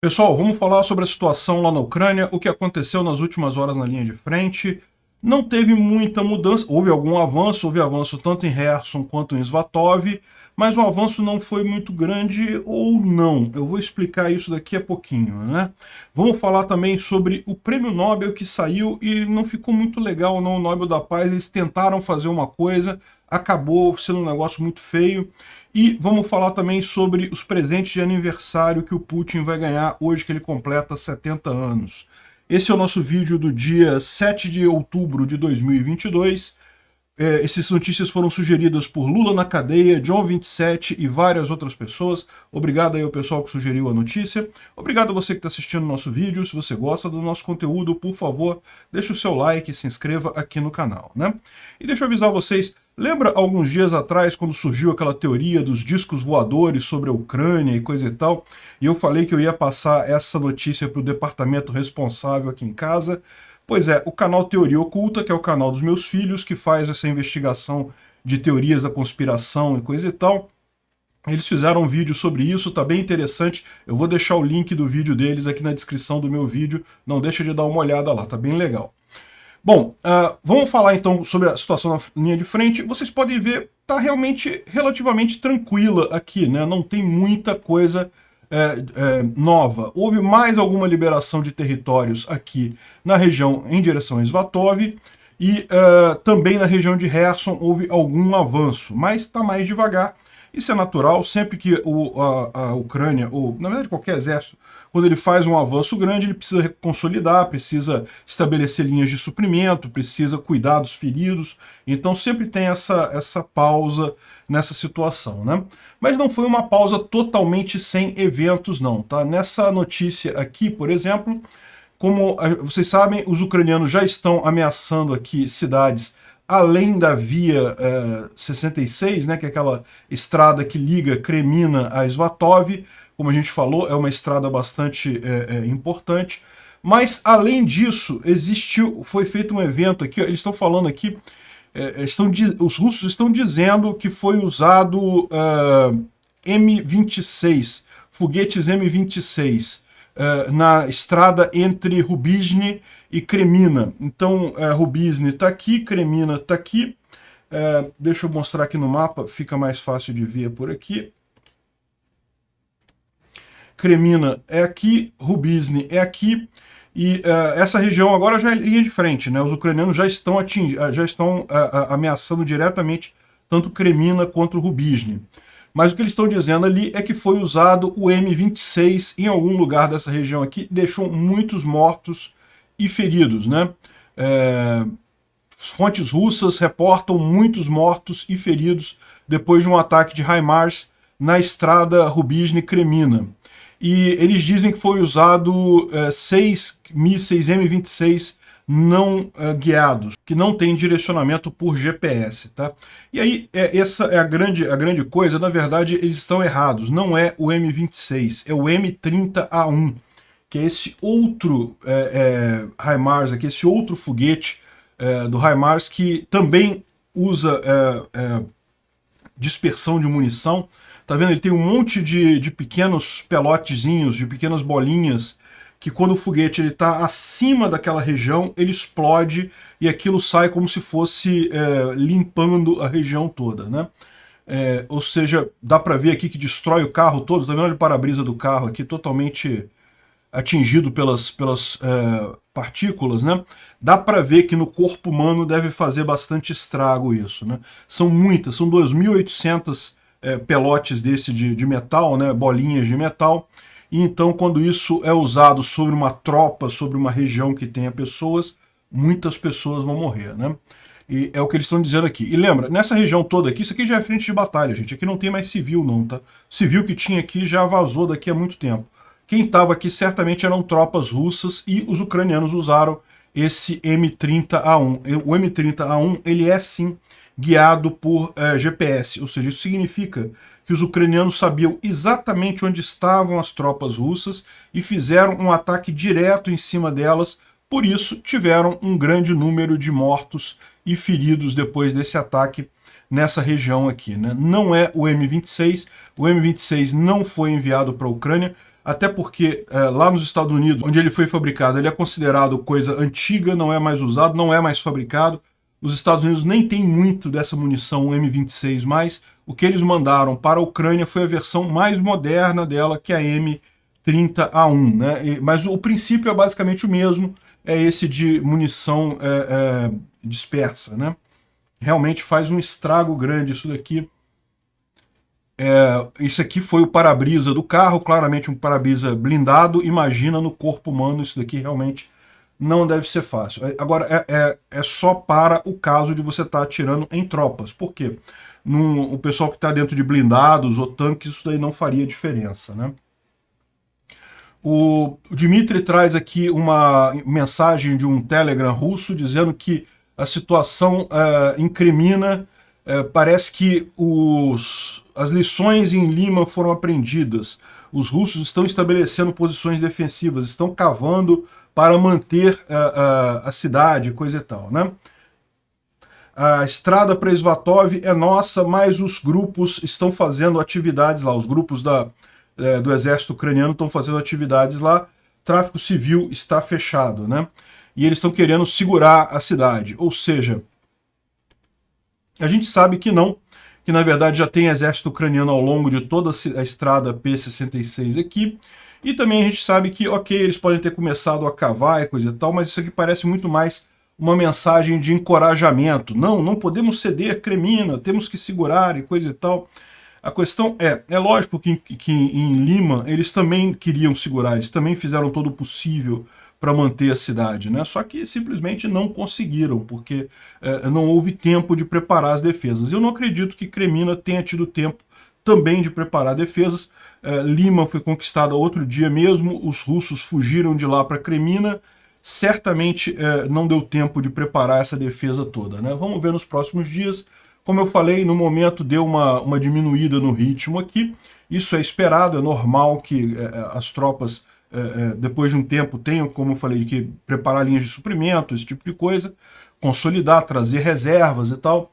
Pessoal, vamos falar sobre a situação lá na Ucrânia, o que aconteceu nas últimas horas na linha de frente. Não teve muita mudança, houve algum avanço, tanto em Kherson quanto em Svatov, mas o avanço não foi muito grande ou não. Eu vou explicar isso daqui a pouquinho, né? Vamos falar também sobre o prêmio Nobel que saiu e não ficou muito legal não, o Nobel da Paz. Eles tentaram fazer uma coisa, acabou sendo um negócio muito feio. E vamos falar também sobre os presentes de aniversário que o Putin vai ganhar hoje que ele completa 70 anos. Esse é o nosso vídeo do dia 7 de outubro de 2022. Essas notícias foram sugeridas por Lula na cadeia, John27 e várias outras pessoas. Obrigado aí ao pessoal que sugeriu a notícia. Obrigado a você que está assistindo o nosso vídeo. Se você gosta do nosso conteúdo, por favor, deixe o seu like e se inscreva aqui no canal, né? E deixa eu avisar vocês, lembra alguns dias atrás, quando surgiu aquela teoria dos discos voadores sobre a Ucrânia e coisa e tal, e eu falei que eu ia passar essa notícia para o departamento responsável aqui em casa? Pois é, o canal Teoria Oculta, que é o canal dos meus filhos, que faz essa investigação de teorias da conspiração e coisa e tal, eles fizeram um vídeo sobre isso, tá bem interessante. Eu vou deixar o link do vídeo deles aqui na descrição do meu vídeo, não deixa de dar uma olhada lá, tá bem legal. Bom, vamos falar então sobre a situação na linha de frente. Vocês podem ver, tá realmente relativamente tranquila aqui, né? Não tem muita coisa nova. Houve mais alguma liberação de territórios aqui na região em direção a Svatov e também na região de Kherson houve algum avanço, mas está mais devagar. Isso é natural, sempre que a Ucrânia, ou na verdade qualquer exército, quando ele faz um avanço grande, ele precisa consolidar, precisa estabelecer linhas de suprimento, precisa cuidar dos feridos, então sempre tem essa pausa nessa situação, né? Mas não foi uma pausa totalmente sem eventos não, tá? Nessa notícia aqui, por exemplo, como vocês sabem, os ucranianos já estão ameaçando aqui cidades além da via 66, né, que é aquela estrada que liga Kremina a Svatov. Como a gente falou, é uma estrada bastante importante. Mas, além disso, foi feito um evento aqui, eles estão falando aqui, os russos estão dizendo que foi usado M26, foguetes M26, na estrada entre Rubizhny e Kremina. Então, Rubizhny está aqui, Kremina está aqui. Deixa eu mostrar aqui no mapa, fica mais fácil de ver por aqui. Kremina é aqui, Rubizhny é aqui, e essa região agora já é linha de frente, né? Os ucranianos já estão ameaçando diretamente tanto Kremina quanto Rubizhny. Mas o que eles estão dizendo ali é que foi usado o M26 em algum lugar dessa região aqui, deixou muitos mortos e feridos, né? Fontes russas reportam muitos mortos e feridos depois de um ataque de HIMARS na estrada Rubizhny-Kremina. E eles dizem que foi usado 6 mísseis M26 não guiados, que não tem direcionamento por GPS, tá? E aí, essa é a grande coisa. Na verdade, eles estão errados. Não é o M26, é o M30A1, que é esse outro HIMARS aqui, esse outro foguete do HIMARS, que também usa dispersão de munição. Tá vendo? Ele tem um monte de pequenos pelotezinhos, de pequenas bolinhas, que quando o foguete está acima daquela região, ele explode e aquilo sai como se fosse limpando a região toda, né? Ou seja, dá para ver aqui que destrói o carro todo. Tá vendo o para-brisa do carro aqui totalmente atingido pelas partículas, né? Dá para ver que no corpo humano deve fazer bastante estrago isso, né? São muitas, são 2.800 pelotes desse de metal, né? Bolinhas de metal. E então, quando isso é usado sobre uma tropa, sobre uma região que tenha pessoas, muitas pessoas vão morrer, né? E é o que eles estão dizendo aqui. E lembra, nessa região toda aqui, isso aqui já é frente de batalha, gente. Aqui não tem mais civil, não, tá? O civil que tinha aqui já vazou daqui há muito tempo. Quem estava aqui certamente eram tropas russas e os ucranianos usaram esse M30A1. O M30A1, ele é sim guiado por GPS, ou seja, isso significa que os ucranianos sabiam exatamente onde estavam as tropas russas e fizeram um ataque direto em cima delas, por isso tiveram um grande número de mortos e feridos depois desse ataque nessa região aqui, né? Não é o M26 não foi enviado para a Ucrânia. até porque lá nos Estados Unidos, onde ele foi fabricado, ele é considerado coisa antiga, não é mais usado, não é mais fabricado. Os Estados Unidos nem tem muito dessa munição M26 mais. O que eles mandaram para a Ucrânia foi a versão mais moderna dela, que é a M30A1, né? Mas o princípio é basicamente o mesmo, é esse de munição dispersa, né? Realmente faz um estrago grande isso daqui. Isso aqui foi o para-brisa do carro, claramente um para-brisa blindado. Imagina no corpo humano, isso daqui realmente não deve ser fácil. Agora, é só para o caso de você estar atirando em tropas. Por quê? O pessoal que está dentro de blindados ou tanques, isso daí não faria diferença, né? O Dmitry traz aqui uma mensagem de um Telegram russo dizendo que a situação incrimina, parece que as lições em Lima foram aprendidas. Os russos estão estabelecendo posições defensivas, estão cavando para manter a cidade, coisa e tal, né? A estrada para Svatov é nossa, mas os grupos estão fazendo atividades lá, os grupos do exército ucraniano estão fazendo atividades lá, o tráfego civil está fechado, né? E eles estão querendo segurar a cidade, ou seja, a gente sabe que não, que na verdade já tem exército ucraniano ao longo de toda a estrada P-66 aqui, e também a gente sabe que, ok, eles podem ter começado a cavar e coisa e tal, mas isso aqui parece muito mais uma mensagem de encorajamento. Não podemos ceder, Kremina, temos que segurar e coisa e tal. A questão é lógico que em Lima eles também queriam segurar, eles também fizeram todo o possível para manter a cidade, né? Só que simplesmente não conseguiram, porque não houve tempo de preparar as defesas. Eu não acredito que Kremina tenha tido tempo também de preparar defesas. Lima foi conquistada outro dia mesmo, os russos fugiram de lá para Kremina, certamente não deu tempo de preparar essa defesa toda, né? Vamos ver nos próximos dias. Como eu falei, no momento deu uma diminuída no ritmo aqui, isso é esperado, é normal que as tropas, depois de um tempo, tenham, como eu falei, que preparar linhas de suprimento, esse tipo de coisa, consolidar, trazer reservas e tal,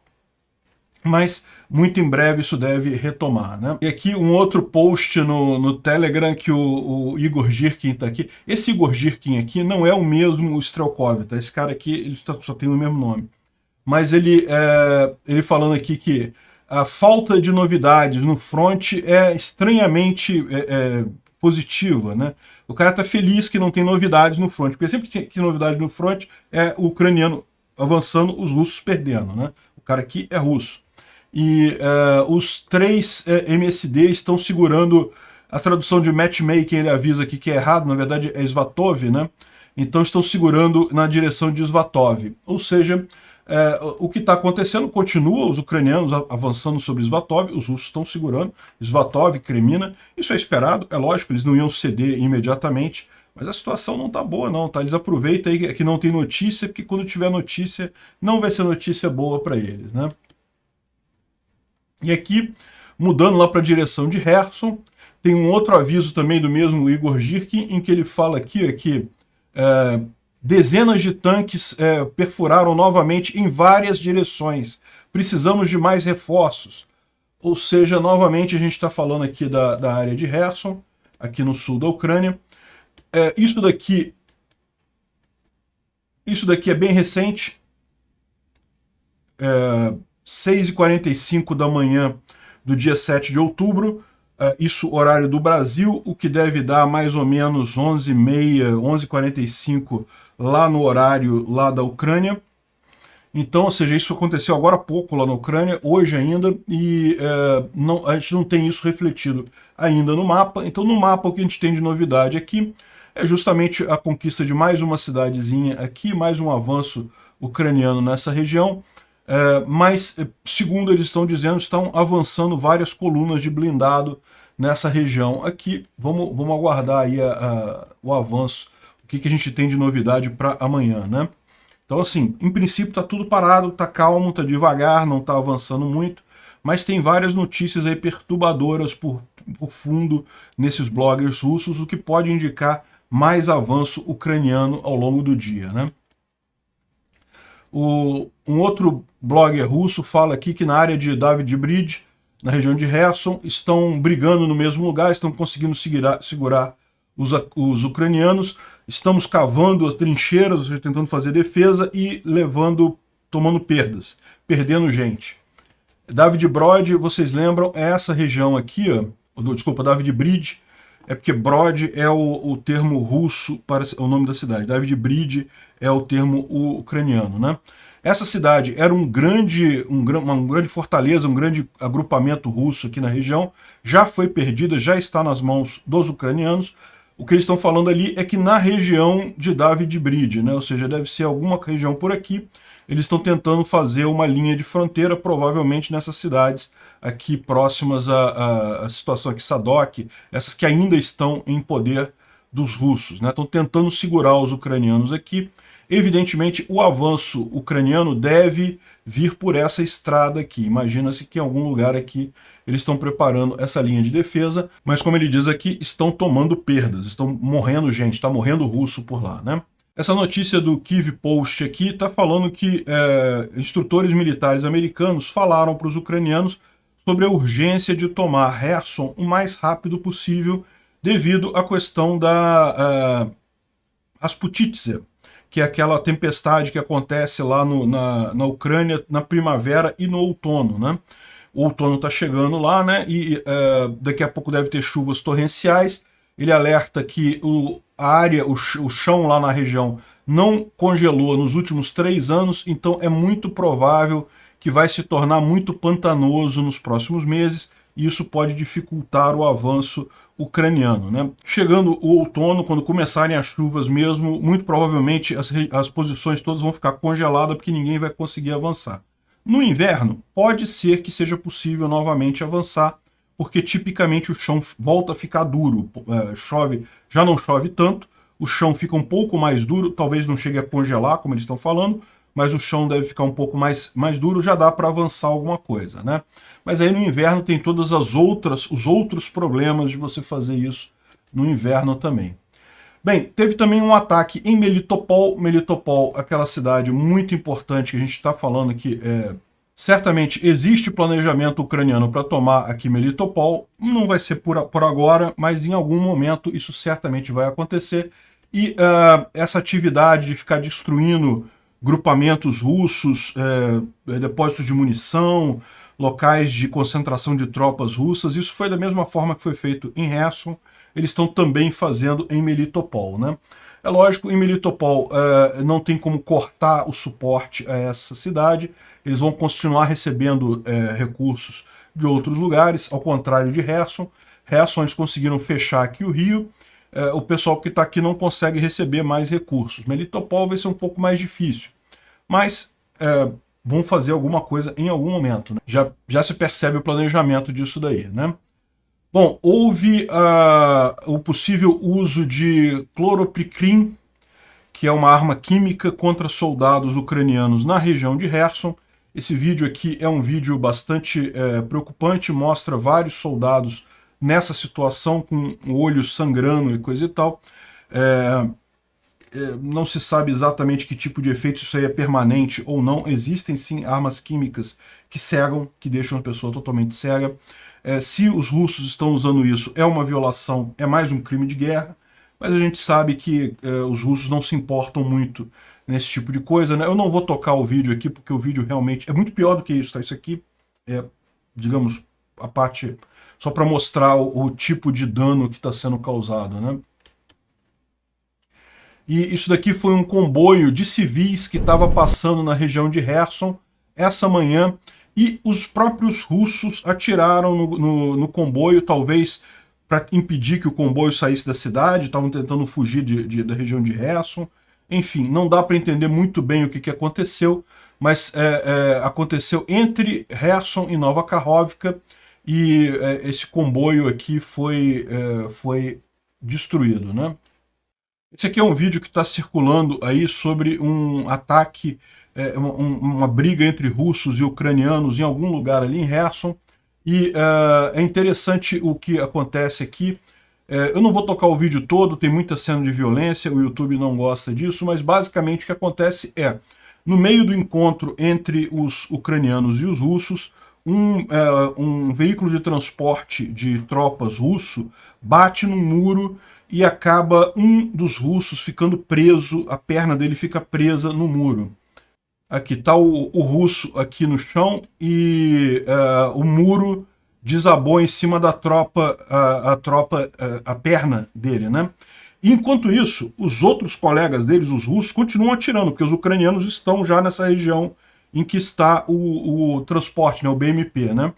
mas muito em breve isso deve retomar, né? E aqui um outro post no Telegram que o Igor Girkin está aqui. Esse Igor Girkin aqui não é o mesmo Strelkov, tá? Esse cara aqui ele só tem o mesmo nome. Mas ele falando aqui que a falta de novidades no front é estranhamente positiva, né? O cara tá feliz que não tem novidades no front, porque sempre que tem novidade no front é o ucraniano avançando, os russos perdendo, né? O cara aqui é russo. E os 3 MSD estão segurando a tradução de matchmaking, ele avisa aqui que é errado, na verdade é Svatov, né? Então estão segurando na direção de Svatov. Ou seja, o que está acontecendo continua, os ucranianos avançando sobre Svatov, os russos estão segurando Svatov, Kremina. Isso é esperado, é lógico, eles não iam ceder imediatamente, mas a situação não está boa não, tá? Eles aproveitam aí que não tem notícia, porque quando tiver notícia, não vai ser notícia boa para eles, né? E aqui, mudando lá para a direção de Kherson, tem um outro aviso também do mesmo Igor Girkin, em que ele fala aqui que dezenas de tanques perfuraram novamente em várias direções. Precisamos de mais reforços. Ou seja, novamente a gente está falando aqui da área de Kherson, aqui no sul da Ucrânia. Isso daqui é bem recente. 6h45 da manhã do dia 7 de outubro, isso horário do Brasil, o que deve dar mais ou menos 11h30, 11h45 lá no horário lá da Ucrânia. Então, ou seja, isso aconteceu agora há pouco lá na Ucrânia, hoje ainda, e a gente não tem isso refletido ainda no mapa. Então no mapa o que a gente tem de novidade aqui é justamente a conquista de mais uma cidadezinha aqui, mais um avanço ucraniano nessa região. Mas, segundo eles estão dizendo, estão avançando várias colunas de blindado nessa região aqui. Vamos aguardar aí o avanço, o que a gente tem de novidade para amanhã, né? Então, assim, em princípio está tudo parado, está calmo, está devagar, não está avançando muito, mas tem várias notícias aí perturbadoras por fundo nesses bloggers russos, o que pode indicar mais avanço ucraniano ao longo do dia, né? Um outro blogger russo fala aqui que na área de David Bridge, na região de Kherson, estão brigando no mesmo lugar, estão conseguindo segurar os ucranianos, estamos cavando as trincheiras, ou seja, tentando fazer defesa e tomando perdas, perdendo gente. David Brod, vocês lembram, é essa região aqui, ó, desculpa, David Bridge, é porque Brod é o termo russo para o nome da cidade, David Bridge é o termo ucraniano, né? Essa cidade era uma grande fortaleza, um grande agrupamento russo aqui na região, já foi perdida, já está nas mãos dos ucranianos. O que eles estão falando ali é que na região de David Bridge, né, ou seja, deve ser alguma região por aqui, eles estão tentando fazer uma linha de fronteira, provavelmente nessas cidades aqui próximas à situação aqui, Sadok, essas que ainda estão em poder dos russos, né, estão tentando segurar os ucranianos aqui. Evidentemente, o avanço ucraniano deve vir por essa estrada aqui. Imagina-se que em algum lugar aqui eles estão preparando essa linha de defesa, mas como ele diz aqui, estão tomando perdas, estão morrendo gente, está morrendo russo por lá, né? Essa notícia do Kyiv Post aqui está falando que instrutores militares americanos falaram para os ucranianos sobre a urgência de tomar Kherson o mais rápido possível devido à questão da Asputitse, que é aquela tempestade que acontece lá na Ucrânia na primavera e no outono, né? O outono está chegando lá, né? E daqui a pouco deve ter chuvas torrenciais. Ele alerta que o chão lá na região não congelou nos últimos 3 anos, então é muito provável que vai se tornar muito pantanoso nos próximos meses, e isso pode dificultar o avanço ucraniano, né? Chegando o outono, quando começarem as chuvas mesmo, muito provavelmente as posições todas vão ficar congeladas porque ninguém vai conseguir avançar. No inverno, pode ser que seja possível novamente avançar, porque tipicamente o chão volta a ficar duro, já não chove tanto, o chão fica um pouco mais duro, talvez não chegue a congelar, como eles estão falando, mas o chão deve ficar um pouco mais duro, já dá para avançar alguma coisa, né? Mas aí no inverno tem todas os outros problemas de você fazer isso no inverno também. Bem, teve também um ataque em Melitopol. Melitopol, aquela cidade muito importante que a gente está falando aqui, certamente existe planejamento ucraniano para tomar aqui Melitopol. Não vai ser por agora, mas em algum momento isso certamente vai acontecer. E essa atividade de ficar destruindo grupamentos russos, depósitos de munição, locais de concentração de tropas russas, isso foi da mesma forma que foi feito em Kherson, eles estão também fazendo em Melitopol, né? É lógico, em Melitopol não tem como cortar o suporte a essa cidade, eles vão continuar recebendo recursos de outros lugares, ao contrário de Kherson. Kherson eles conseguiram fechar aqui o rio, o pessoal que está aqui não consegue receber mais recursos. Melitopol vai ser um pouco mais difícil, mas vão fazer alguma coisa em algum momento, né? Já se percebe o planejamento disso daí, né? Bom, houve o possível uso de cloropicrin, que é uma arma química contra soldados ucranianos na região de Kherson. Esse vídeo aqui é um vídeo bastante preocupante, mostra vários soldados nessa situação, com o olho sangrando e coisa e tal. Não se sabe exatamente que tipo de efeito isso aí é permanente ou não. Existem sim armas químicas que cegam, que deixam a pessoa totalmente cega. Se os russos estão usando isso, é uma violação, é mais um crime de guerra, mas a gente sabe que os russos não se importam muito nesse tipo de coisa, né? Eu não vou tocar o vídeo aqui, porque o vídeo realmente é muito pior do que isso, tá? Isso aqui é, digamos, a parte só para mostrar o tipo de dano que está sendo causado, né? E isso daqui foi um comboio de civis que estava passando na região de Kherson essa manhã, e os próprios russos atiraram no comboio, talvez para impedir que o comboio saísse da cidade, estavam tentando fugir da região de Kherson. Enfim, não dá para entender muito bem o que aconteceu, mas aconteceu entre Kherson e Nova Kakhovka, e esse comboio aqui foi destruído, né? Esse aqui é um vídeo que está circulando aí sobre um ataque, uma briga entre russos e ucranianos em algum lugar ali em Kherson. E é interessante o que acontece aqui. Eu não vou tocar o vídeo todo, tem muita cena de violência, o YouTube não gosta disso, mas basicamente o que acontece no meio do encontro entre os ucranianos e os russos, um veículo de transporte de tropas russo bate num muro e acaba um dos russos ficando preso, a perna dele fica presa no muro. Aqui está o russo aqui no chão e o muro desabou em cima da tropa, a perna dele, né? E enquanto isso, os outros colegas deles, os russos, continuam atirando, porque os ucranianos estão já nessa região em que está o transporte, né, o BMP, né?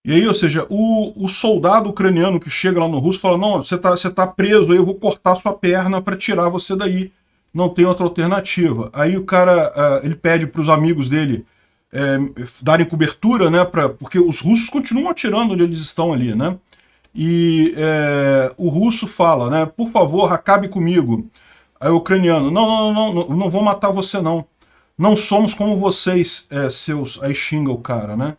E aí, ou seja, o soldado ucraniano que chega lá no russo fala, não, você tá preso, aí eu vou cortar sua perna para tirar você daí. Não tem outra alternativa. Aí o cara, ele pede para os amigos dele darem cobertura, né, porque os russos continuam atirando onde eles estão ali, né? E o russo fala, né, por favor, acabe comigo. Aí o ucraniano, não vou matar você não. Não somos como vocês, seus... Aí xinga o cara, né?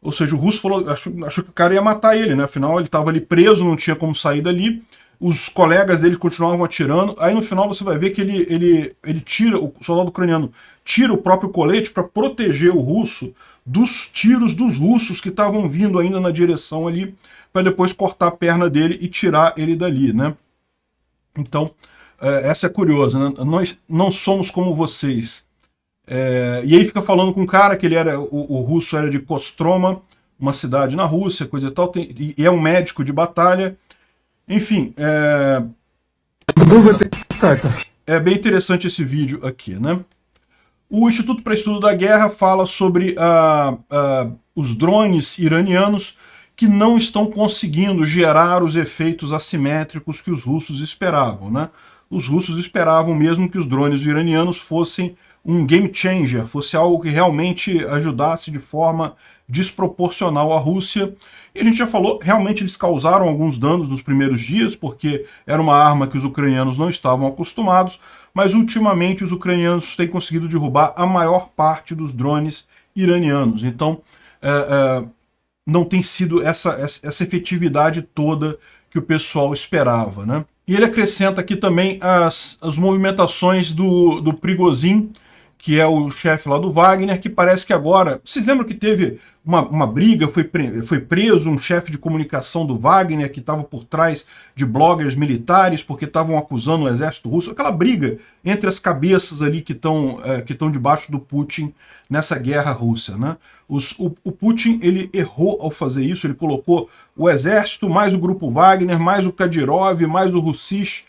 Ou seja, o russo falou, achou que o cara ia matar ele, né? Afinal, ele estava ali preso, não tinha como sair dali. Os colegas dele continuavam atirando. Aí no final você vai ver que ele tira, o soldado ucraniano tira o próprio colete para proteger o russo dos tiros dos russos que estavam vindo ainda na direção ali, para depois cortar a perna dele e tirar ele dali, né? Então, essa é curiosa, né? Nós não somos como vocês. E aí fica falando com um cara que ele era, o russo era de Kostroma, uma cidade na Rússia, coisa e tal, e é um médico de batalha. Enfim, é bem interessante esse vídeo aqui, né? O Instituto para Estudo da Guerra fala sobre os drones iranianos que não estão conseguindo gerar os efeitos assimétricos que os russos esperavam, né? Os russos esperavam mesmo que os drones iranianos fossem um game changer, fosse algo que realmente ajudasse de forma desproporcional à Rússia. E a gente já falou, realmente eles causaram alguns danos nos primeiros dias, porque era uma arma que os ucranianos não estavam acostumados, mas ultimamente os ucranianos têm conseguido derrubar a maior parte dos drones iranianos. Então, não tem sido essa efetividade toda que o pessoal esperava, né? E ele acrescenta aqui também as movimentações do Prigozhin, que é o chefe lá do Wagner, que parece que agora... Vocês lembram que teve uma briga, foi preso um chefe de comunicação do Wagner, que estava por trás de bloggers militares, porque estavam acusando o exército russo? Aquela briga entre as cabeças ali que estão debaixo do Putin nessa guerra russa, né? O Putin, ele errou ao fazer isso, ele colocou o exército, mais o grupo Wagner, mais o Kadyrov, mais o Russich,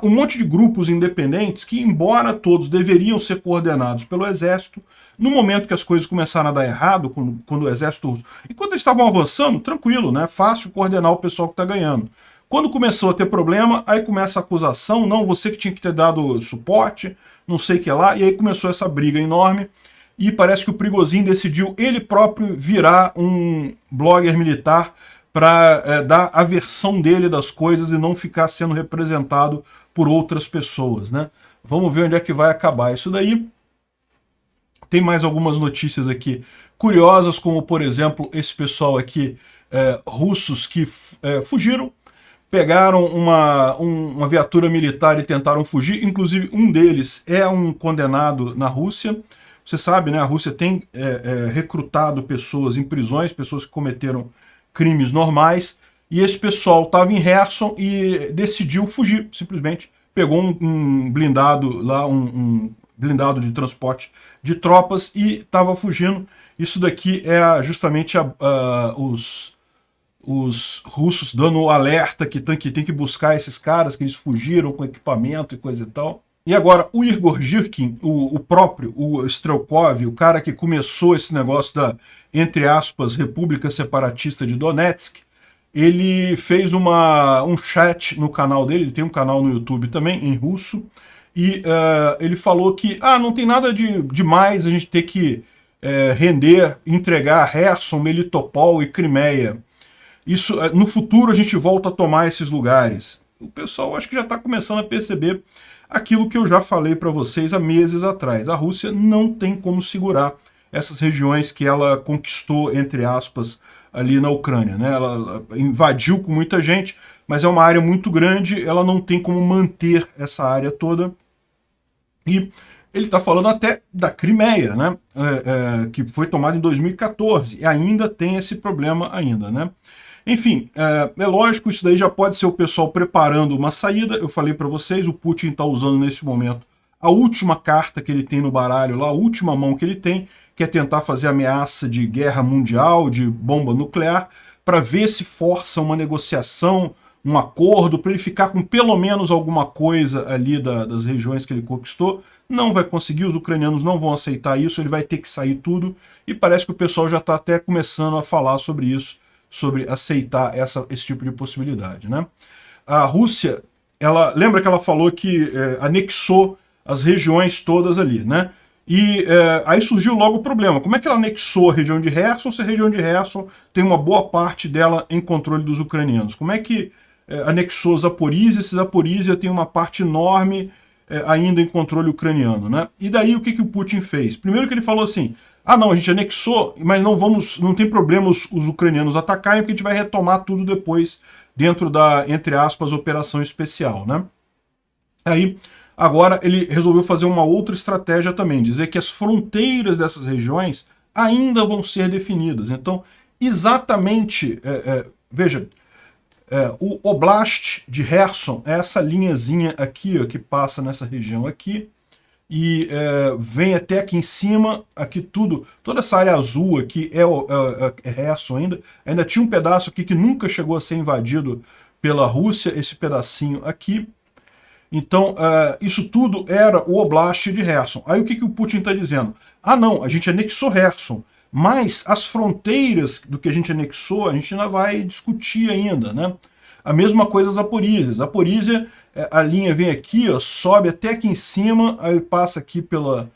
um monte de grupos independentes que, embora todos deveriam ser coordenados pelo exército, no momento que as coisas começaram a dar errado, quando o exército russo... Enquanto eles estavam avançando, tranquilo, né? Fácil coordenar o pessoal que está ganhando. Quando começou a ter problema, aí começa a acusação, não, você que tinha que ter dado suporte, não sei o que lá, e aí começou essa briga enorme, e parece que o Prigozhin decidiu ele próprio virar um blogger militar para dar a versão dele das coisas e não ficar sendo representado por outras pessoas, né? Vamos ver onde é que vai acabar isso daí. Tem mais algumas notícias aqui curiosas, como, por exemplo, esse pessoal aqui, russos que fugiram, pegaram uma viatura militar e tentaram fugir. Inclusive, um deles é um condenado na Rússia. Você sabe, né? A Rússia tem recrutado pessoas em prisões, pessoas que cometeram crimes normais, e esse pessoal estava em Kherson e decidiu fugir, simplesmente. Pegou um blindado lá, um blindado de transporte de tropas e estava fugindo. Isso daqui é justamente os russos dando o alerta que tem que buscar esses caras, que eles fugiram com equipamento e coisa e tal. E agora, o Igor Girkin, o próprio, o Strelkov, o cara que começou esse negócio da, entre aspas, República Separatista de Donetsk, ele fez um chat no canal dele, ele tem um canal no YouTube também, em russo, e ele falou que não tem nada de demais a gente ter que entregar Kherson, Melitopol e Crimeia. Isso, no futuro a gente volta a tomar esses lugares. O pessoal acho que já está começando a perceber aquilo que eu já falei para vocês há meses atrás. A Rússia não tem como segurar essas regiões que ela conquistou, entre aspas, ali na Ucrânia, né? Ela invadiu com muita gente, mas é uma área muito grande, ela não tem como manter essa área toda. E ele está falando até da Crimeia, né? Que foi tomada em 2014, e ainda tem esse problema ainda, né? Enfim, é lógico, isso daí já pode ser o pessoal preparando uma saída. Eu falei para vocês, o Putin está usando nesse momento a última carta que ele tem no baralho lá, a última mão que ele tem, que é tentar fazer ameaça de guerra mundial, de bomba nuclear, para ver se força uma negociação, um acordo, para ele ficar com pelo menos alguma coisa ali das regiões que ele conquistou. Não vai conseguir, os ucranianos não vão aceitar isso, ele vai ter que sair tudo, e parece que o pessoal já está até começando a falar sobre isso, sobre aceitar esse tipo de possibilidade, né? A Rússia, lembra que ela falou que anexou as regiões todas ali, né? E aí surgiu logo o problema. Como é que ela anexou a região de Kherson se a região de Kherson tem uma boa parte dela em controle dos ucranianos? Como é que anexou Zaporizhia se Zaporizhia tem uma parte enorme ainda em controle ucraniano, né? E daí o que o Putin fez? Primeiro que ele falou assim, ah não, a gente anexou, mas não tem problema os ucranianos atacarem, porque a gente vai retomar tudo depois dentro da, entre aspas, operação especial, né? Aí, agora ele resolveu fazer uma outra estratégia também, dizer que as fronteiras dessas regiões ainda vão ser definidas. Então, exatamente, veja, o Oblast de Kherson é essa linhazinha aqui, ó, que passa nessa região aqui, e vem até aqui em cima, aqui toda essa área azul aqui é Kherson ainda tinha um pedaço aqui que nunca chegou a ser invadido pela Rússia, esse pedacinho aqui. Então, isso tudo era o Oblast de Kherson. Aí o que o Putin está dizendo? Ah não, a gente anexou Kherson, mas as fronteiras do que a gente anexou, a gente ainda vai discutir ainda, né? A mesma coisa Zaporizhia. Zaporizhia, a linha vem aqui, ó, sobe até aqui em cima, aí passa aqui pelo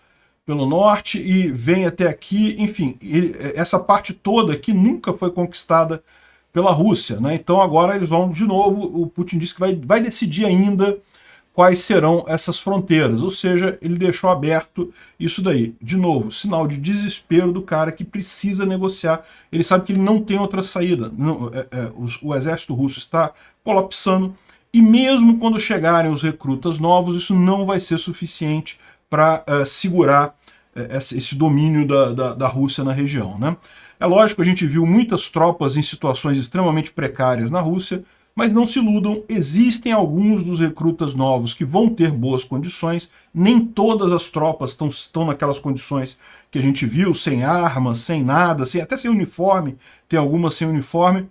norte e vem até aqui, enfim, essa parte toda aqui nunca foi conquistada pela Rússia, né? Então agora eles vão, de novo, o Putin disse que vai decidir ainda quais serão essas fronteiras, ou seja, ele deixou aberto isso daí. De novo, sinal de desespero do cara que precisa negociar, ele sabe que ele não tem outra saída, o exército russo está colapsando, e mesmo quando chegarem os recrutas novos, isso não vai ser suficiente para segurar esse domínio da Rússia na região, né? É lógico, a gente viu muitas tropas em situações extremamente precárias na Rússia, mas não se iludam, existem alguns dos recrutas novos que vão ter boas condições, nem todas as tropas estão naquelas condições que a gente viu, sem armas, sem nada, até sem uniforme, tem algumas sem uniforme.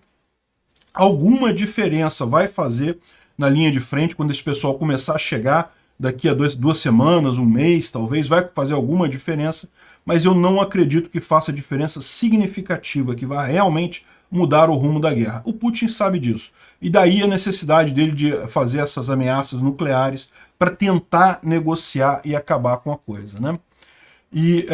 Alguma diferença vai fazer na linha de frente quando esse pessoal começar a chegar daqui a duas semanas, um mês, talvez, vai fazer alguma diferença, mas eu não acredito que faça diferença significativa, que vai realmente mudar o rumo da guerra. O Putin sabe disso. E daí a necessidade dele de fazer essas ameaças nucleares para tentar negociar e acabar com a coisa, né? E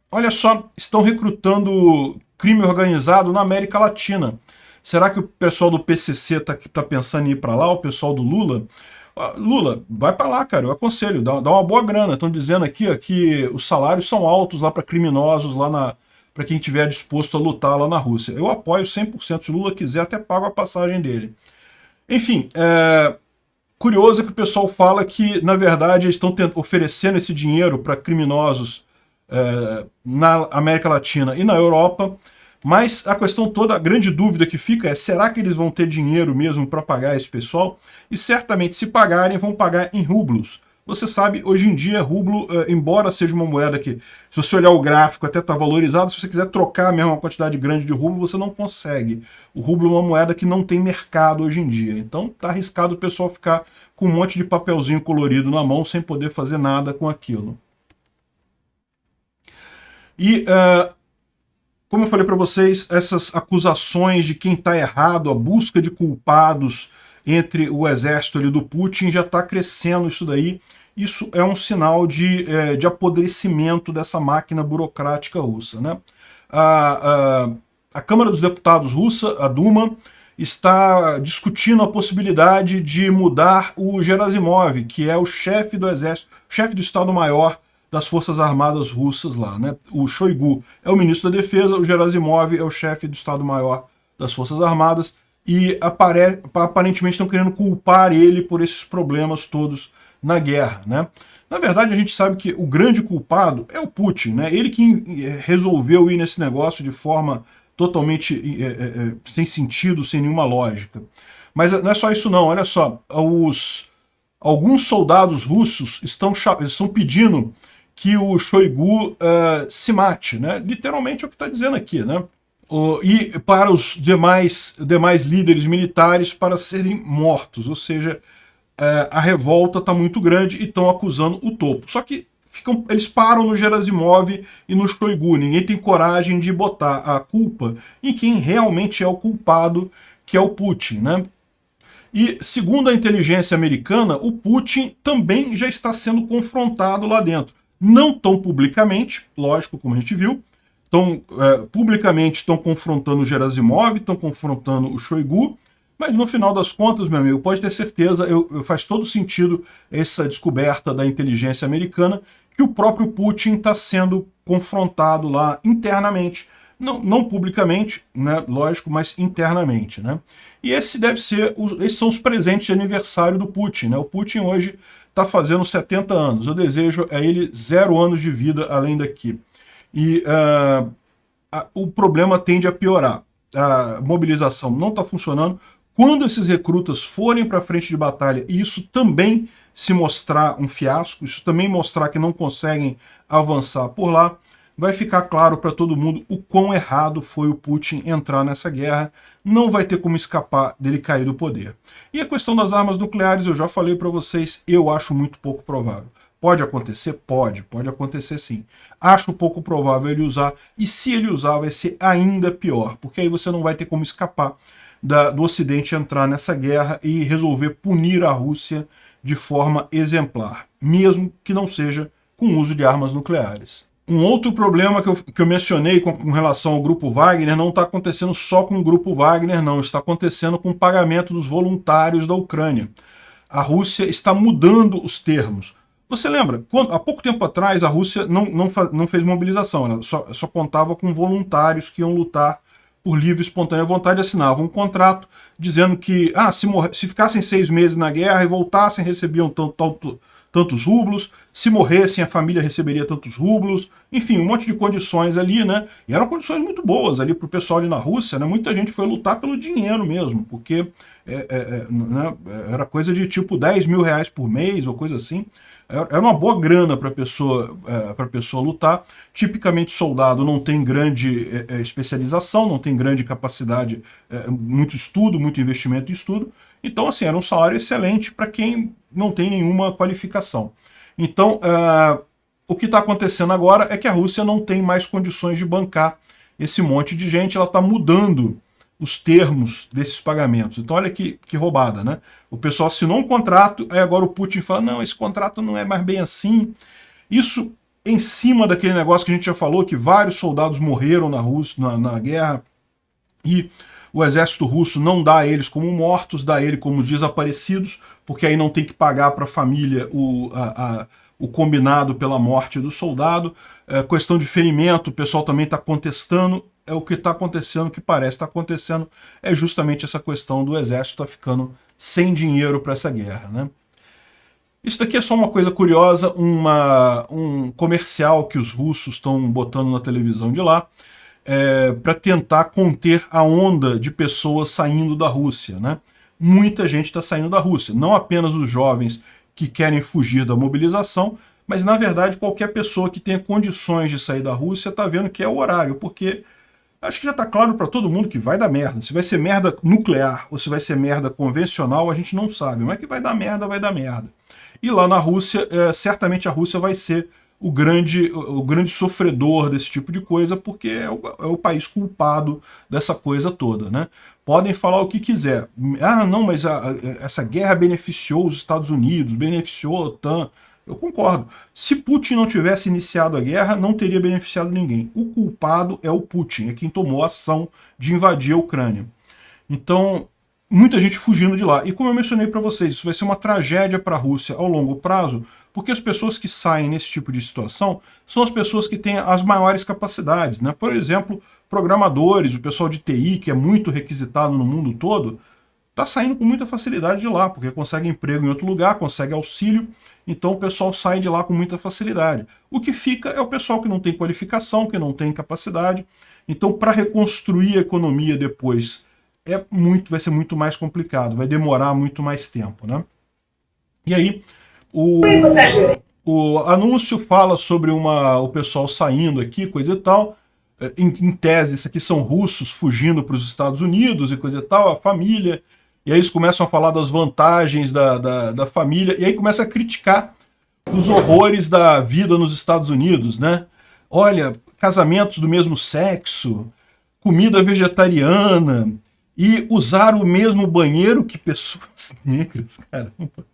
olha só, estão recrutando crime organizado na América Latina. Será que o pessoal do PCC tá pensando em ir para lá, o pessoal do Lula? Lula, vai para lá, cara, eu aconselho, dá uma boa grana. Estão dizendo aqui, ó, que os salários são altos lá para criminosos, para quem estiver disposto a lutar lá na Rússia. Eu apoio 100%, se o Lula quiser, até pago a passagem dele. Enfim, curioso é que o pessoal fala que, na verdade, eles estão oferecendo esse dinheiro para criminosos na América Latina e na Europa, mas a questão toda, a grande dúvida que fica é, será que eles vão ter dinheiro mesmo para pagar esse pessoal? E certamente, se pagarem, vão pagar em rublos. Você sabe, hoje em dia, rublo, embora seja uma moeda que, se você olhar o gráfico, até está valorizado, se você quiser trocar mesmo uma quantidade grande de rublo, você não consegue. O rublo é uma moeda que não tem mercado hoje em dia. Então, tá arriscado o pessoal ficar com um monte de papelzinho colorido na mão, sem poder fazer nada com aquilo. E, como eu falei para vocês, essas acusações de quem está errado, a busca de culpados entre o exército ali do Putin já está crescendo isso daí. Isso é um sinal de apodrecimento dessa máquina burocrática russa, né? A Câmara dos Deputados russa, a Duma, está discutindo a possibilidade de mudar o Gerasimov, que é o chefe do exército, chefe do Estado-Maior das Forças Armadas russas lá, né? O Shoigu é o ministro da Defesa, o Gerasimov é o chefe do Estado-Maior das Forças Armadas, e aparentemente estão querendo culpar ele por esses problemas todos na guerra, né? Na verdade, a gente sabe que o grande culpado é o Putin, né? Ele que resolveu ir nesse negócio de forma totalmente sem sentido, sem nenhuma lógica. Mas não é só isso não, olha só, alguns soldados russos estão pedindo que o Shoigu se mate, né? Literalmente é o que está dizendo aqui, né? E para os demais líderes militares para serem mortos, ou seja, a revolta está muito grande e estão acusando o topo. Só que eles param no Gerasimov e no Shoigu, ninguém tem coragem de botar a culpa em quem realmente é o culpado, que é o Putin, né? E, segundo a inteligência americana, o Putin também já está sendo confrontado lá dentro. Não tão publicamente, lógico, como a gente viu. Publicamente estão confrontando o Gerasimov, estão confrontando o Shoigu, mas no final das contas, meu amigo, pode ter certeza, faz todo sentido essa descoberta da inteligência americana, que o próprio Putin está sendo confrontado lá internamente. Não publicamente, né, lógico, mas internamente, né? E esses são os presentes de aniversário do Putin, né? O Putin hoje está fazendo 70 anos. Eu desejo a ele 0 anos de vida além daqui. E o problema tende a piorar. A mobilização não está funcionando. Quando esses recrutas forem para a frente de batalha, e isso também se mostrar um fiasco, isso também mostrar que não conseguem avançar por lá, vai ficar claro para todo mundo o quão errado foi o Putin entrar nessa guerra. Não vai ter como escapar dele cair do poder. E a questão das armas nucleares, eu já falei para vocês, eu acho muito pouco provável. Pode acontecer? Pode acontecer sim. Acho pouco provável ele usar, e se ele usar vai ser ainda pior, porque aí você não vai ter como escapar do Ocidente entrar nessa guerra e resolver punir a Rússia de forma exemplar, mesmo que não seja com o uso de armas nucleares. Um outro problema que eu mencionei com relação ao Grupo Wagner não está acontecendo só com o Grupo Wagner, não. Está acontecendo com o pagamento dos voluntários da Ucrânia. A Rússia está mudando os termos. Você lembra, há pouco tempo atrás a Rússia não fez mobilização, ela só contava com voluntários que iam lutar por livre e espontânea vontade, assinavam um contrato dizendo que se ficassem 6 meses na guerra e voltassem, recebiam tantos rublos, se morressem a família receberia tantos rublos, enfim, um monte de condições ali, né? E eram condições muito boas ali para o pessoal ali na Rússia, né? Muita gente foi lutar pelo dinheiro mesmo, porque né, era coisa de tipo 10 mil reais por mês ou coisa assim. Era uma boa grana para a pessoa lutar. Tipicamente, soldado não tem grande especialização, não tem grande capacidade, muito estudo, muito investimento em estudo. Então, assim, era um salário excelente para quem não tem nenhuma qualificação. Então, o que está acontecendo agora é que a Rússia não tem mais condições de bancar esse monte de gente, ela está mudando os termos desses pagamentos. Então olha que roubada, né? O pessoal assinou um contrato, aí agora o Putin fala, não, esse contrato não é mais bem assim. Isso em cima daquele negócio que a gente já falou, que vários soldados morreram na Rússia, na guerra, e o exército russo não dá eles como mortos, dá eles como desaparecidos, porque aí não tem que pagar para a família o combinado pela morte do soldado. Questão de ferimento, o pessoal também está contestando. O que está acontecendo, o que parece estar acontecendo, é justamente essa questão do exército estar ficando sem dinheiro para essa guerra, né? Isso daqui é só uma coisa curiosa, um comercial que os russos estão botando na televisão de lá, para tentar conter a onda de pessoas saindo da Rússia, né? Muita gente está saindo da Rússia, não apenas os jovens que querem fugir da mobilização, mas na verdade qualquer pessoa que tenha condições de sair da Rússia está vendo que é o horário, porque acho que já está claro para todo mundo que vai dar merda. Se vai ser merda nuclear ou se vai ser merda convencional, a gente não sabe. Mas que vai dar merda, vai dar merda. E lá na Rússia, certamente a Rússia vai ser o grande sofredor desse tipo de coisa, porque é o país culpado dessa coisa toda, né? Podem falar o que quiser. Ah, não, mas essa guerra beneficiou os Estados Unidos, beneficiou a OTAN. Eu concordo. Se Putin não tivesse iniciado a guerra, não teria beneficiado ninguém. O culpado é o Putin, é quem tomou a ação de invadir a Ucrânia. Então, muita gente fugindo de lá. E como eu mencionei para vocês, isso vai ser uma tragédia para a Rússia ao longo prazo, porque as pessoas que saem nesse tipo de situação são as pessoas que têm as maiores capacidades, né? Por exemplo, programadores, o pessoal de TI, que é muito requisitado no mundo todo, está saindo com muita facilidade de lá, porque consegue emprego em outro lugar, consegue auxílio, então o pessoal sai de lá com muita facilidade. O que fica é o pessoal que não tem qualificação, que não tem capacidade, Então, para reconstruir a economia depois, vai ser muito mais complicado, vai demorar muito mais tempo, né? E aí, o anúncio fala sobre o pessoal saindo aqui, coisa e tal. Em tese, isso aqui são russos fugindo para os Estados Unidos e coisa e tal, a família. E aí eles começam a falar das vantagens da família, e aí começa a criticar os horrores da vida nos Estados Unidos, né? Olha, casamentos do mesmo sexo, comida vegetariana, e usar o mesmo banheiro que pessoas negras, caramba.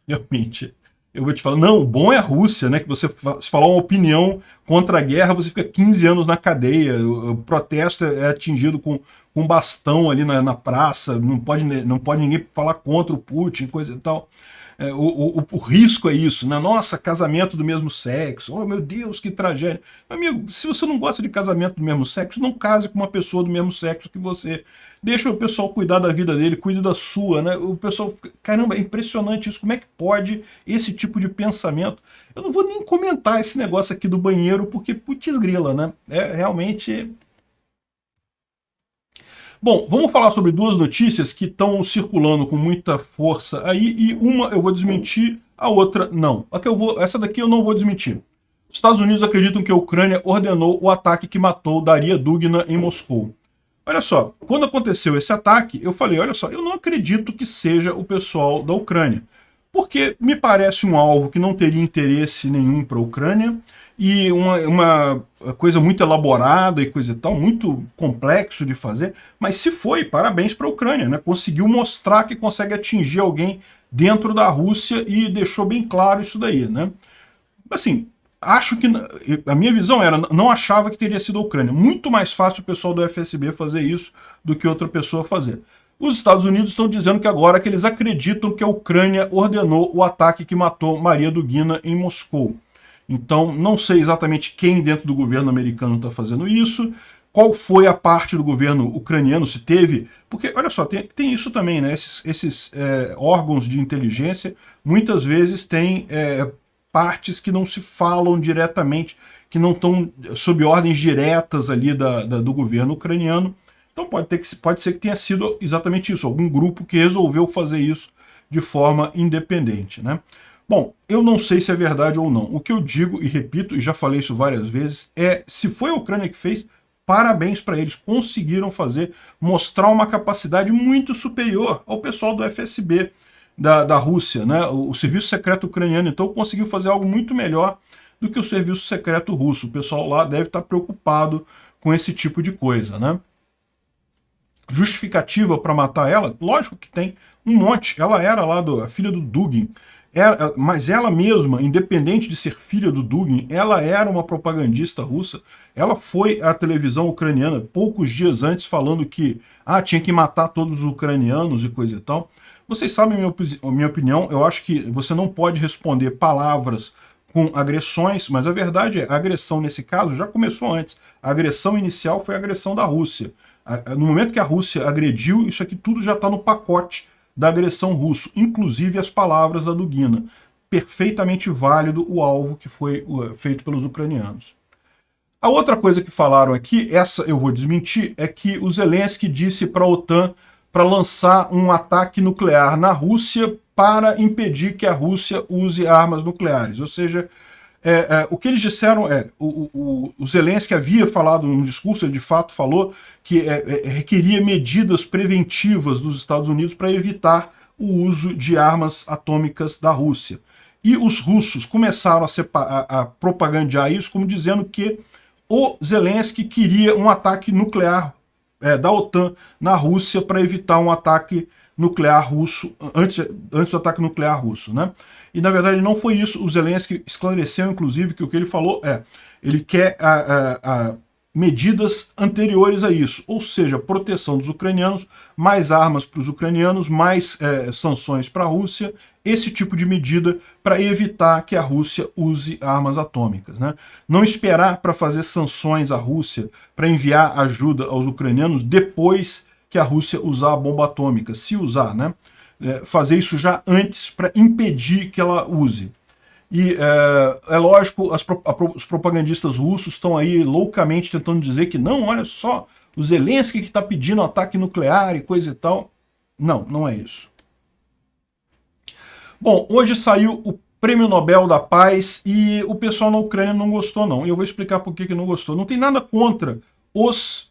Realmente, eu vou te falar, não, o bom é a Rússia, né? Que você falar uma opinião contra a guerra, você fica 15 anos na cadeia, o protesto é atingido com um bastão ali na praça, não pode ninguém falar contra o Putin, coisa e tal. O risco é isso, né? Nossa, casamento do mesmo sexo, oh meu Deus, que tragédia. Amigo, se você não gosta de casamento do mesmo sexo, não case com uma pessoa do mesmo sexo que você. Deixa o pessoal cuidar da vida dele, cuide da sua, né? O pessoal, caramba, é impressionante isso, como é que pode esse tipo de pensamento? Eu não vou nem comentar esse negócio aqui do banheiro, porque putz grila, né? É realmente... Bom, vamos falar sobre duas notícias que estão circulando com muita força aí, e uma eu vou desmentir, a outra não. Essa daqui eu não vou desmentir. Os Estados Unidos acreditam que a Ucrânia ordenou o ataque que matou Daria Dugina em Moscou. Olha só, quando aconteceu esse ataque, eu falei, olha só, eu não acredito que seja o pessoal da Ucrânia, porque me parece um alvo que não teria interesse nenhum para a Ucrânia, e uma coisa muito elaborada e coisa e tal, muito complexo de fazer, mas se foi, parabéns para a Ucrânia, né? Conseguiu mostrar que consegue atingir alguém dentro da Rússia e deixou bem claro isso daí, né? Assim, acho que, a minha visão era, não achava que teria sido a Ucrânia. Muito mais fácil o pessoal do FSB fazer isso do que outra pessoa fazer. Os Estados Unidos estão dizendo que agora que eles acreditam que a Ucrânia ordenou o ataque que matou Maria Dugina em Moscou. Então, não sei exatamente quem dentro do governo americano está fazendo isso, qual foi a parte do governo ucraniano, se teve... Porque, olha só, tem isso também, né? Esses órgãos de inteligência, muitas vezes têm partes que não se falam diretamente, que não estão sob ordens diretas ali do governo ucraniano. Então pode ser que tenha sido exatamente isso, algum grupo que resolveu fazer isso de forma independente, né? Bom, eu não sei se é verdade ou não. O que eu digo, e repito, e já falei isso várias vezes, se foi a Ucrânia que fez, parabéns para eles, conseguiram mostrar uma capacidade muito superior ao pessoal do FSB da Rússia, né? O serviço secreto ucraniano, então, conseguiu fazer algo muito melhor do que o serviço secreto russo. O pessoal lá deve estar preocupado com esse tipo de coisa, né? Justificativa para matar ela? Lógico que tem um monte. Ela era lá a filha do Dugin. Mas ela mesma, independente de ser filha do Dugin, ela era uma propagandista russa. Ela foi à televisão ucraniana poucos dias antes falando que tinha que matar todos os ucranianos e coisa e tal. Vocês sabem a minha opinião, eu acho que você não pode responder palavras com agressões, mas a verdade é, a agressão nesse caso já começou antes. A agressão inicial foi a agressão da Rússia. No momento que a Rússia agrediu, isso aqui tudo já está no pacote da agressão russa, inclusive as palavras da Dugina. Perfeitamente válido o alvo que foi feito pelos ucranianos. A outra coisa que falaram aqui, essa eu vou desmentir, é que o Zelensky disse para a OTAN para lançar um ataque nuclear na Rússia para impedir que a Rússia use armas nucleares. Ou seja, o que eles disseram o Zelensky havia falado num discurso, ele de fato falou que requeria medidas preventivas dos Estados Unidos para evitar o uso de armas atômicas da Rússia. E os russos começaram a propagandear isso como dizendo que o Zelensky queria um ataque nuclear da OTAN na Rússia para evitar um ataque nuclear russo, antes do ataque nuclear russo, né? E na verdade não foi isso. O Zelensky esclareceu, inclusive, que o que ele falou ele quer medidas anteriores a isso, ou seja, proteção dos ucranianos, mais armas para os ucranianos, mais sanções para a Rússia, esse tipo de medida para evitar que a Rússia use armas atômicas, né? Não esperar para fazer sanções à Rússia, para enviar ajuda aos ucranianos depois que a Rússia usar a bomba atômica, se usar, né? Fazer isso já antes para impedir que ela use. E é lógico, os propagandistas russos estão aí loucamente tentando dizer que não, olha só, o Zelensky que está pedindo ataque nuclear e coisa e tal. Não, não é isso. Bom, hoje saiu o Prêmio Nobel da Paz e o pessoal na Ucrânia não gostou não. E eu vou explicar por que não gostou. Não tem nada contra os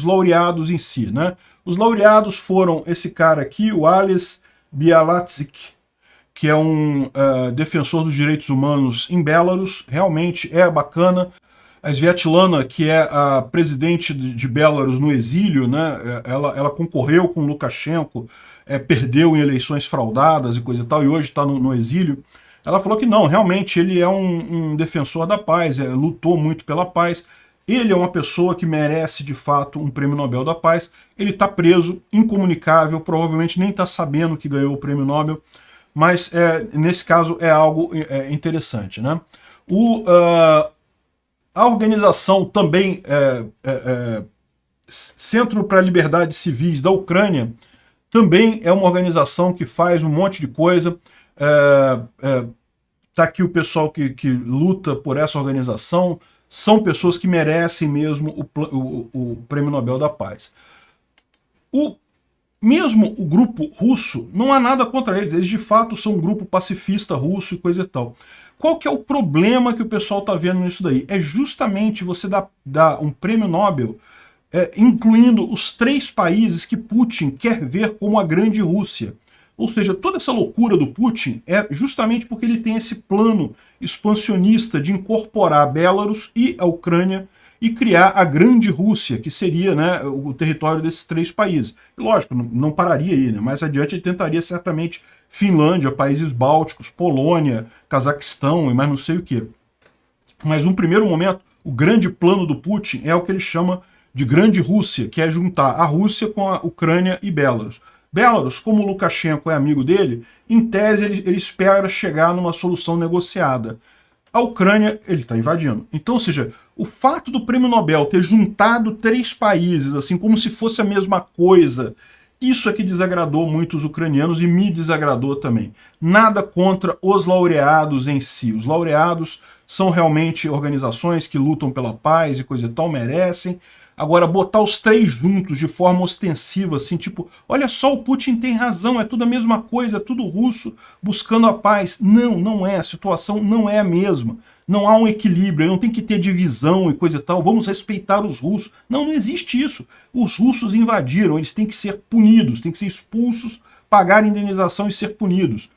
laureados em si, né? Os laureados foram esse cara aqui, o Ales Bialatski, que é um defensor dos direitos humanos em Belarus, realmente é bacana. A Svetlana, que é a presidente de Belarus no exílio, né, ela concorreu com Lukashenko, perdeu em eleições fraudadas e coisa e tal, e hoje está no exílio. Ela falou que não, realmente ele é um defensor da paz, lutou muito pela paz. Ele é uma pessoa que merece, de fato, um prêmio Nobel da Paz. Ele está preso, incomunicável, provavelmente nem está sabendo que ganhou o prêmio Nobel, mas nesse caso é algo interessante, né? A organização também, Centro para Liberdades Civis da Ucrânia, também é uma organização que faz um monte de coisa. Tá aqui o pessoal que luta por essa organização, são pessoas que merecem mesmo o Prêmio Nobel da Paz. Mesmo o grupo russo, não há nada contra eles de fato são um grupo pacifista russo e coisa e tal. Qual que é o problema que o pessoal está vendo nisso daí? É justamente você dar um prêmio Nobel incluindo os 3 países que Putin quer ver como a grande Rússia. Ou seja, toda essa loucura do Putin é justamente porque ele tem esse plano expansionista de incorporar Belarus e a Ucrânia e criar a grande Rússia, que seria, né, o território desses 3 países. E, lógico, não pararia aí, né? Mais adiante ele tentaria certamente Finlândia, países bálticos, Polônia, Cazaquistão e mais não sei o que. Mas num primeiro momento, o grande plano do Putin é o que ele chama de grande Rússia, que é juntar a Rússia com a Ucrânia e Belarus. Belarus, como o Lukashenko é amigo dele, em tese ele espera chegar numa solução negociada. A Ucrânia, ele está invadindo. Então, ou seja, o fato do Prêmio Nobel ter juntado 3 países, assim, como se fosse a mesma coisa, isso é que desagradou muito os ucranianos e me desagradou também. Nada contra os laureados em si. Os laureados são realmente organizações que lutam pela paz e coisa e tal, merecem. Agora, botar os 3 juntos de forma ostensiva, assim, tipo, olha só, o Putin tem razão, é tudo a mesma coisa, é tudo russo buscando a paz. Não, não é, a situação não é a mesma. Não há um equilíbrio, não tem que ter divisão e coisa e tal, vamos respeitar os russos. Não, não existe isso. Os russos invadiram, eles têm que ser punidos, têm que ser expulsos, pagar indenização e ser punidos.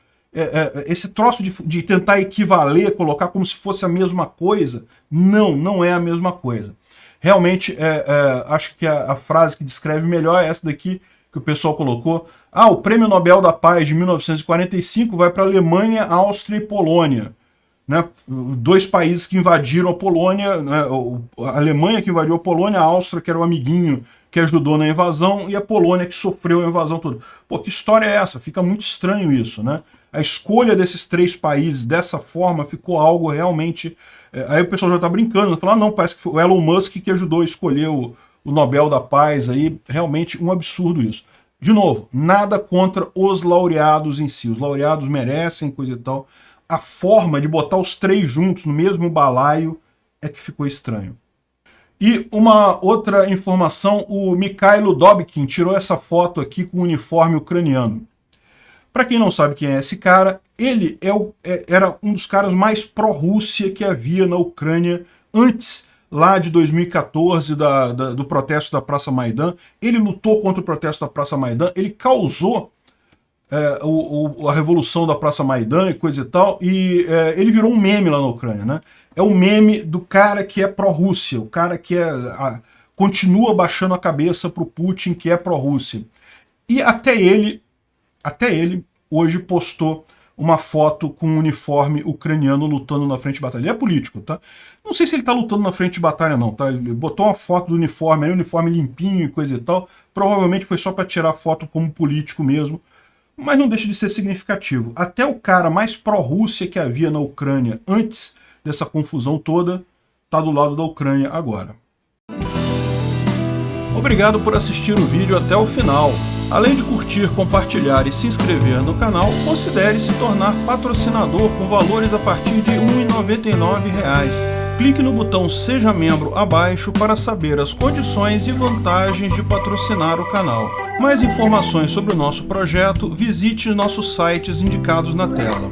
Esse troço de tentar equivaler, colocar como se fosse a mesma coisa, não é a mesma coisa. Realmente, acho que a frase que descreve melhor é essa daqui que o pessoal colocou. O Prêmio Nobel da Paz de 1945 vai para a Alemanha, Áustria e Polônia. Né? 2 países que invadiram a Polônia, né? A Alemanha que invadiu a Polônia, a Áustria que era o amiguinho que ajudou na invasão, e a Polônia que sofreu a invasão toda. Pô, que história é essa? Fica muito estranho isso, né? A escolha desses 3 países dessa forma ficou algo realmente... Aí o pessoal já está brincando, falando, não, parece que foi o Elon Musk que ajudou a escolher o Nobel da Paz, aí realmente um absurdo isso. De novo, nada contra os laureados em si, os laureados merecem, coisa e tal. A forma de botar os 3 juntos no mesmo balaio é que ficou estranho. E uma outra informação, o Mikhailo Dobkin tirou essa foto aqui com o uniforme ucraniano. Para quem não sabe quem é esse cara, ele era um dos caras mais pró-Rússia que havia na Ucrânia antes, lá de 2014, do protesto da Praça Maidan. Ele lutou contra o protesto da Praça Maidan, ele causou a revolução da Praça Maidan e coisa e tal, e ele virou um meme lá na Ucrânia, né? É o meme do cara que é pró-Rússia, o cara que continua baixando a cabeça pro Putin, que é pró-Rússia. E até ele hoje postou uma foto com um uniforme ucraniano lutando na frente de batalha. Ele é político, tá? Não sei se ele tá lutando na frente de batalha não, tá? Ele botou uma foto do uniforme, aí, uniforme limpinho e coisa e tal. Provavelmente foi só para tirar foto como político mesmo, mas não deixa de ser significativo. Até o cara mais pró-Rússia que havia na Ucrânia antes dessa confusão toda tá do lado da Ucrânia agora. Obrigado por assistir o vídeo até o final. Além de curtir, compartilhar e se inscrever no canal, considere se tornar patrocinador com valores a partir de R$ 1,99. Clique no botão Seja Membro abaixo para saber as condições e vantagens de patrocinar o canal. Mais informações sobre o nosso projeto, visite nossos sites indicados na tela.